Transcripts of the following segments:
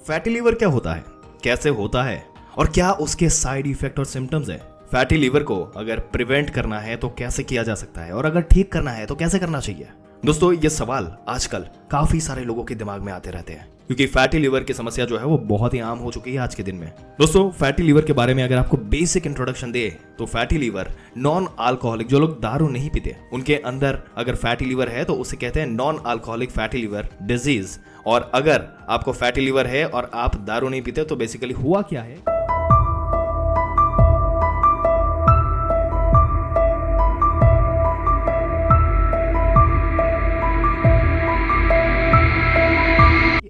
Fatty liver क्या होता है, कैसे होता है और क्या उसके साइड इफेक्ट और सिम्टम्स है। फैटी लीवर को अगर प्रिवेंट करना है तो कैसे किया जा सकता है और अगर ठीक करना है तो कैसे करना चाहिए। दोस्तों ये सवाल आजकल काफी सारे लोगों के दिमाग में आते रहते हैं क्योंकि फैटी लीवर की समस्या जो है वो बहुत ही आम हो चुकी है आज के दिन में। दोस्तों फैटी लीवर के बारे में अगर आपको बेसिक इंट्रोडक्शन दे तो फैटी लीवर नॉन अल्कोहलिक, जो लोग दारू नहीं पीते उनके अंदर अगर फैटी लीवर है तो उसे कहते हैं non alcoholic fatty liver disease. और अगर आपको फैटी लीवर है और आप दारू नहीं पीते तो बेसिकली हुआ क्या है,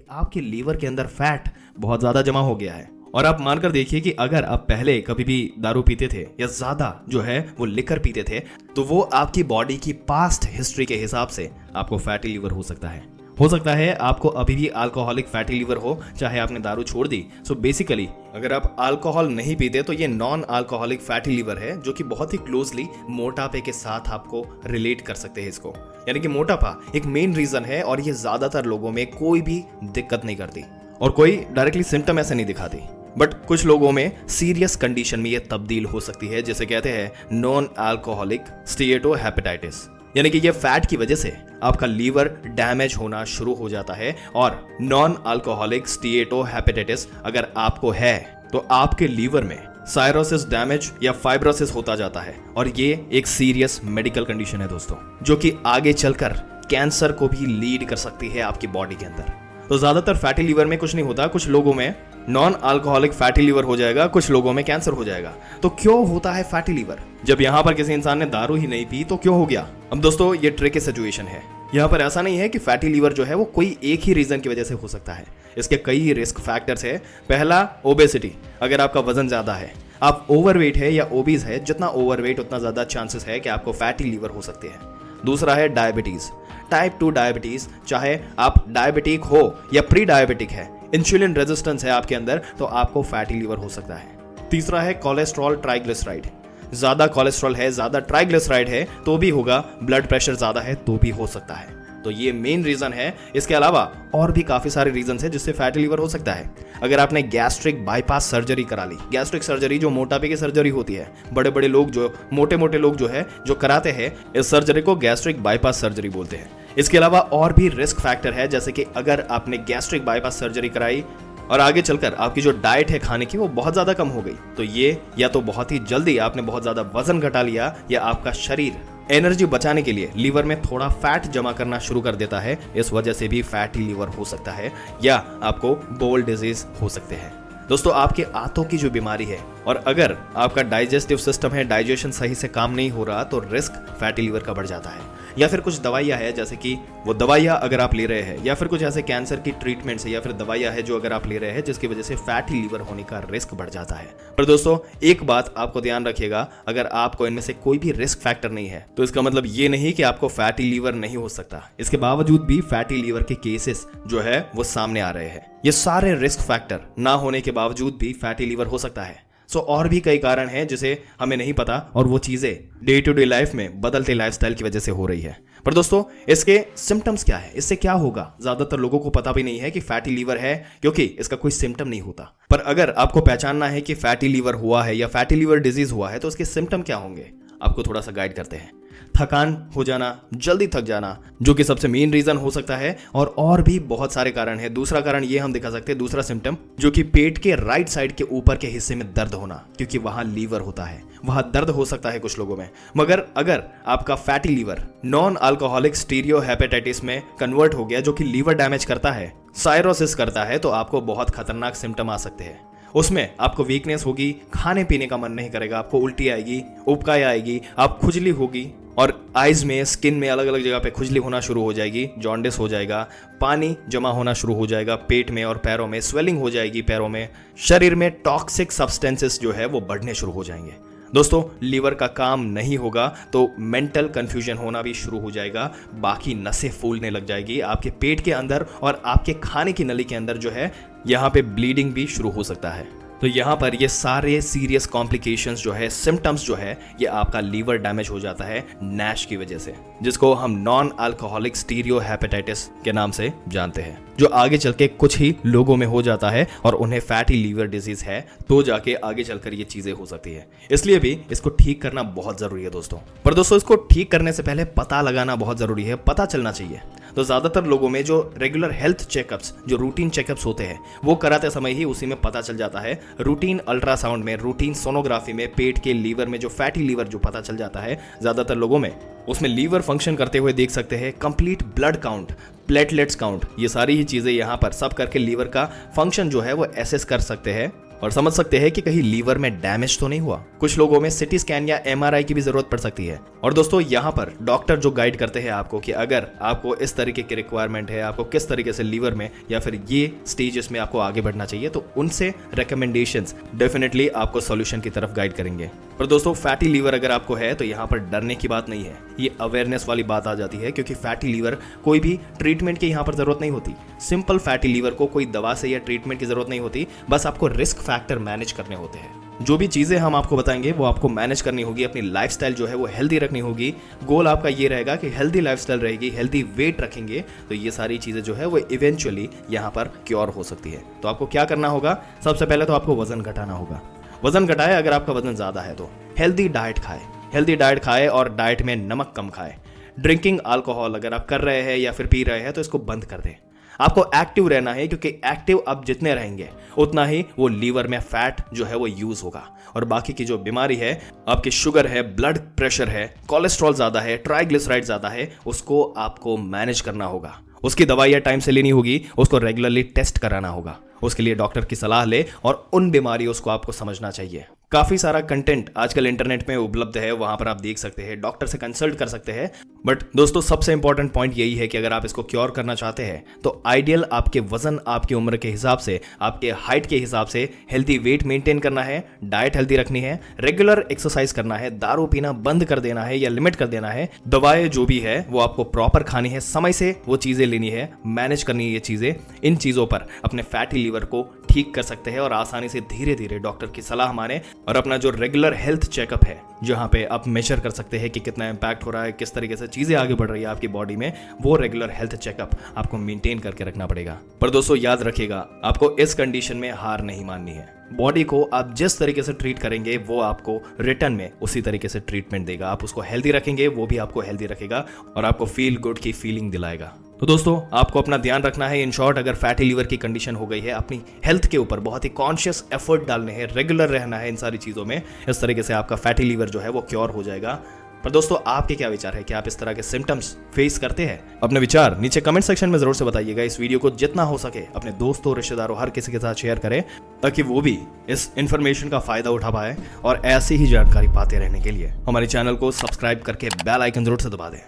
आपके लीवर के अंदर फैट बहुत ज्यादा जमा हो गया है। और आप मानकर देखिए कि अगर आप पहले कभी भी दारू पीते थे या ज्यादा जो है वो लिकर पीते थे तो वो आपकी बॉडी की पास्ट हिस्ट्री के हिसाब से आपको फैटी लीवर हो सकता है। हो सकता है आपको अभी भी अल्कोहलिक फैटी लीवर हो चाहे आपने दारू छोड़ दी। सो बेसिकली अगर आप अल्कोहल नहीं पीते तो ये नॉन अल्कोहलिक फैटी लीवर है जो कि बहुत ही क्लोजली मोटापे के साथ आपको रिलेट कर सकते हैं इसको। यानी कि मोटापा एक मेन रीजन है और ये ज्यादातर लोगों में कोई भी दिक्कत नहीं करती और कोई डायरेक्टली सिम्टम ऐसे नहीं दिखाती, बट कुछ लोगों में सीरियस कंडीशन में ये तब्दील हो सकती है जिसे कहते हैं नॉन अल्कोहलिक स्टीएटोहेपेटाइटिस। यानी कि ये फैट की वजह से आपका लीवर डैमेज होना शुरू हो जाता है और नॉन अल्कोहलिक स्टीएटोहेपेटाइटिस अगर आपको है तो आपके लीवर में साइरोसिस डैमेज या फाइब्रोसिस होता जाता है और ये एक सीरियस मेडिकल कंडीशन है दोस्तों, जो कि आगे चलकर कैंसर को भी लीड कर सकती है आपकी बॉडी के अंदर। तो ज्यादातर फैटी लीवर में कुछ नहीं होता, कुछ लोगों में नॉन अल्कोहलिक फैटी लीवर हो जाएगा, कुछ लोगों में कैंसर हो जाएगा। तो क्यों होता है फैटी लीवर? जब यहाँ पर किसी इंसान ने दारू ही नहीं पी तो क्यों हो गया? अब दोस्तों ये ट्रिकी सिचुएशन है। यहाँ पर ऐसा नहीं है कि फैटी लीवर जो है वो कोई एक ही रीजन की वजह से हो सकता है, इसके कई रिस्क फैक्टर्स है। पहला ओबेसिटी, अगर आपका वजन ज्यादा है, आप ओवरवेट है या ओबीज है, जितना ओवरवेट उतना ज्यादा चांसेस है कि आपको फैटी लीवर हो सकते हैं। दूसरा है डायबिटीज, टाइप 2 डायबिटीज, चाहे आप डायबिटिक हो या प्री डायबिटिक है, इंसुलिन रेजिस्टेंस है आपके अंदर तो आपको फैटी लीवर हो सकता है। तीसरा है कोलेस्ट्रॉल ट्राइग्लिसराइड, ज्यादा कोलेस्ट्रॉल है, ज्यादा ट्राइग्लिसराइड है तो भी होगा, ब्लड प्रेशर ज्यादा है तो भी हो सकता है। तो ये मेन रीजन है। इसके अलावा और भी काफी सारे रीजन है जिससे फैटी लीवर हो सकता है। अगर आपने गैस्ट्रिक बाईपास सर्जरी करा ली, गैस्ट्रिक सर्जरी जो मोटापे की सर्जरी होती है, बड़े बड़े लोग जो मोटे मोटे लोग जो है जो कराते हैं इस सर्जरी को गैस्ट्रिक बाईपास सर्जरी बोलते हैं। इसके अलावा और भी रिस्क फैक्टर है, जैसे कि अगर आपने गैस्ट्रिक बाईपास सर्जरी कराई और आगे चलकर आपकी जो डाइट है खाने की वो बहुत ज्यादा कम हो गई तो ये या तो बहुत ही जल्दी आपने बहुत ज्यादा वजन घटा लिया या आपका शरीर एनर्जी बचाने के लिए लीवर में थोड़ा फैट जमा करना शुरू कर देता है, इस वजह से भी फैटी लीवर हो सकता है या आपको बोल डिजीज हो सकते हैं। दोस्तों आपके आंतों की जो बीमारी है और अगर आपका डाइजेस्टिव सिस्टम है, डाइजेशन सही से काम नहीं हो रहा तो रिस्क फैटी लीवर का बढ़ जाता है। या फिर कुछ दवाइयाँ है, जैसे कि वो दवाइयाँ अगर आप ले रहे हैं या फिर कुछ ऐसे कैंसर की ट्रीटमेंट्स है या फिर दवाइयाँ है जो अगर आप ले रहे हैं जिसकी वजह से फैटी लीवर होने का रिस्क बढ़ जाता है। पर दोस्तों एक बात आपको ध्यान रखिएगा, अगर आपको इनमें से कोई भी रिस्क फैक्टर नहीं है तो इसका मतलब ये नहीं कि आपको फैटी लीवर नहीं हो सकता। इसके बावजूद भी फैटी लीवर के केसेस जो है वो सामने आ रहे हैं। ये सारे रिस्क फैक्टर ना होने के बावजूद भी फैटी लीवर हो सकता है। और भी कई कारण हैं जिसे हमें नहीं पता और वो चीजें डे टू डे लाइफ में बदलते लाइफस्टाइल की वजह से हो रही है। पर दोस्तों इसके सिम्टम्स क्या है, इससे क्या होगा, ज्यादातर लोगों को पता भी नहीं है कि फैटी लीवर है क्योंकि इसका कोई सिम्टम नहीं होता। पर अगर आपको पहचानना है कि फैटी लीवर हुआ है या फैटी लीवर डिजीज हुआ है तो उसके सिम्टम क्या होंगे, आपको थोड़ा सा गाइड करते हैं। थकान हो जाना, जल्दी थक जाना, जो कि सबसे मेन रीजन हो सकता है और भी बहुत सारे कारण है। दूसरा कारण ये हम दिखा सकते हैं, दूसरा सिम्टम जो कि पेट के राइट साइड के ऊपर के हिस्से में दर्द होना, क्योंकि वहां लीवर होता है, वहां दर्द हो सकता है कुछ लोगों में। मगर अगर आपका फैटी लीवर नॉन अल्कोहलिक स्टीरियोहेपेटाइटिस में कन्वर्ट हो गया जो कि लीवर डैमेज करता है, साइरोसिस करता है, तो आपको बहुत खतरनाक सिम्टम आ सकते हैं। उसमें आपको वीकनेस होगी, खाने पीने का मन नहीं करेगा, आपको उल्टी आएगी, उबकाई आएगी, आप खुजली होगी और आइज में, स्किन में अलग अलग जगह पे खुजली होना शुरू हो जाएगी, जॉन्डिस हो जाएगा, पानी जमा होना शुरू हो जाएगा पेट में और पैरों में, स्वेलिंग हो जाएगी पैरों में, शरीर में टॉक्सिक सब्सटेंसेस जो है वो बढ़ने शुरू हो जाएंगे। दोस्तों लीवर का काम नहीं होगा तो मेंटल कंफ्यूजन होना भी शुरू हो जाएगा, बाकी नसें फूलने लग जाएगी आपके पेट के अंदर और आपके खाने की नली के अंदर जो है यहाँ पे ब्लीडिंग भी शुरू हो सकता है। तो यहाँ पर ये सारे सीरियस कॉम्प्लिकेशंस जो है, सिम्टम्स जो है, ये आपका लीवर डैमेज हो जाता है नैश की वजह से, जिसको हम नॉन अल्कोहलिक स्टीरियो हेपेटाइटिस के नाम से जानते हैं, जो आगे चल के कुछ ही लोगों में हो जाता है और उन्हें फैटी लीवर डिजीज है, तो जाके आगे चलकर ये चीजें हो सकती है। इसलिए भी इसको ठीक करना बहुत जरूरी है दोस्तों। पर दोस्तों इसको ठीक करने से पहले पता लगाना बहुत जरूरी है, पता चलना चाहिए। तो ज्यादातर लोगों में जो रेगुलर हेल्थ चेकअप्स, जो रूटीन चेकअप्स होते हैं, वो कराते समय ही उसी में पता चल जाता है। रूटीन अल्ट्रासाउंड में, रूटीन सोनोग्राफी में पेट के लीवर में जो फैटी लीवर जो पता चल जाता है ज्यादातर लोगों में, उसमें लीवर फंक्शन करते हुए देख सकते हैं, complete blood count, platelets count, ये सारी ही चीजें यहाँ पर सब करके लीवर का फंक्शन जो है वो एसेस कर सकते हैं और समझ सकते हैं कि कहीं लीवर में डैमेज तो नहीं हुआ। कुछ लोगों में सिटी स्कैन या एमआरआई की भी जरूरत पड़ सकती है। और दोस्तों यहाँ पर डॉक्टर जो गाइड करते हैं आपको कि अगर आपको इस तरीके की रिक्वायरमेंट है, आपको किस तरीके से लीवर में या फिर ये स्टेजेस में आपको आगे बढ़ना चाहिए, तो उनसे रिकमेंडेशंस डेफिनेटली आपको सॉल्यूशन की तरफ गाइड करेंगे। पर दोस्तों फैटी लीवर अगर आपको है तो यहाँ पर डरने की बात नहीं है, ये अवेयरनेस वाली बात आ जाती है, क्योंकि फैटी लीवर कोई भी ट्रीटमेंट की यहाँ पर जरूरत नहीं होती। सिंपल फैटी लीवर को कोई दवा से या ट्रीटमेंट की जरूरत नहीं होती, बस आपको रिस्क फैक्टर मैनेज करने होते हैं। जो भी चीजें हम आपको बताएंगे वो आपको मैनेज करनी होगी, अपनी लाइफस्टाइल जो है वो हेल्दी रखनी होगी। गोल आपका ये रहेगा कि हेल्दी लाइफस्टाइल रहेगी, हेल्दी वेट रखेंगे, तो ये सारी चीजें जो है वो इवेंचुअली यहाँ पर क्योर हो सकती है। तो आपको क्या करना होगा, सबसे पहले तो आपको वजन घटाना होगा। वजन घटाए, अगर आपका वजन ज्यादा है तो हेल्दी डाइट खाए, हेल्दी डाइट खाए और डाइट में नमक कम खाए। ड्रिंकिंग अल्कोहल अगर आप कर रहे हैं या फिर पी रहे हैं तो इसको बंद कर दें। आपको एक्टिव रहना है, क्योंकि एक्टिव आप जितने रहेंगे उतना ही वो लीवर में फैट जो है वो यूज होगा। और बाकी की जो बीमारी है, आपकी शुगर है, ब्लड प्रेशर है, कोलेस्ट्रॉल ज्यादा है, ट्राइग्लिसराइड ज्यादा है, उसको आपको मैनेज करना होगा। उसकी दवाइयां टाइम से लेनी होगी, उसको रेगुलरली टेस्ट कराना होगा। उसके लिए डॉक्टर की सलाह ले और उन बीमारियों को आपको समझना चाहिए। काफी सारा कंटेंट आजकल इंटरनेट में उपलब्ध है, वहां पर आप देख सकते हैं, डॉक्टर से कंसल्ट कर सकते हैं। बट दोस्तों सबसे इंपॉर्टेंट पॉइंट यही है कि अगर आप इसको क्योर करना चाहते हैं तो आइडियल आपके वजन, आपकी उम्र के हिसाब से, आपके हाइट के हिसाब से हेल्दी वेट मेंटेन करना है, डाइट हेल्दी रखनी है, रेगुलर एक्सरसाइज करना है, दारू पीना बंद कर देना है या लिमिट कर देना है, दवाएं जो भी है वो आपको प्रॉपर खानी है, समय से वो चीजें लेनी है, मैनेज करनी है ये चीजें। इन चीजों पर अपने फैटी लीवर को ठीक कर सकते हैं और आसानी से धीरे धीरे डॉक्टर की सलाह माने और अपना जो रेगुलर हेल्थ चेकअप है, जहां पे आप मेजर कर सकते हैं कि कितना इंपैक्ट हो रहा है, किस तरीके से चीजें आगे बढ़ रही है आपकी बॉडी में, वो रेगुलर हेल्थ चेकअप आपको मेंटेन करके रखना पड़ेगा। पर दोस्तों याद रखिएगा, आपको इस कंडीशन में हार नहीं माननी है। बॉडी को आप जिस तरीके से ट्रीट करेंगे वो आपको रिटर्न में उसी तरीके से ट्रीटमेंट देगा। आप उसको हेल्दी रखेंगे, वो भी आपको हेल्दी रखेगा और आपको फील गुड की फीलिंग दिलाएगा। तो दोस्तों आपको अपना ध्यान रखना है। इन शॉर्ट, अगर फैटी लीवर की कंडीशन हो गई है, अपनी हेल्थ के ऊपर बहुत ही कॉन्शियस एफर्ट डालने हैं, रेगुलर रहना है इन सारी चीजों में। इस तरीके से आपका फैटी लीवर जो है वो क्योर हो जाएगा। पर दोस्तों आपके क्या विचार है, कि आप इस तरह के सिम्टम्स फेस करते हैं? अपने विचार नीचे कमेंट सेक्शन में जरूर से बताइएगा। इस वीडियो को जितना हो सके अपने दोस्तों, रिश्तेदारों, हर किसी के साथ शेयर करें, ताकि वो भी इस इंफॉर्मेशन का फायदा उठा पाए और ऐसी ही जानकारी पाते रहने के लिए हमारे चैनल को सब्सक्राइब करके बेल आइकन जरूर से दबा दें।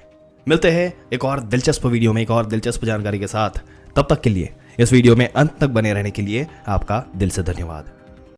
मिलते हैं एक और दिलचस्प वीडियो में एक और दिलचस्प जानकारी के साथ। तब तक के लिए इस वीडियो में अंत तक बने रहने के लिए आपका दिल से धन्यवाद।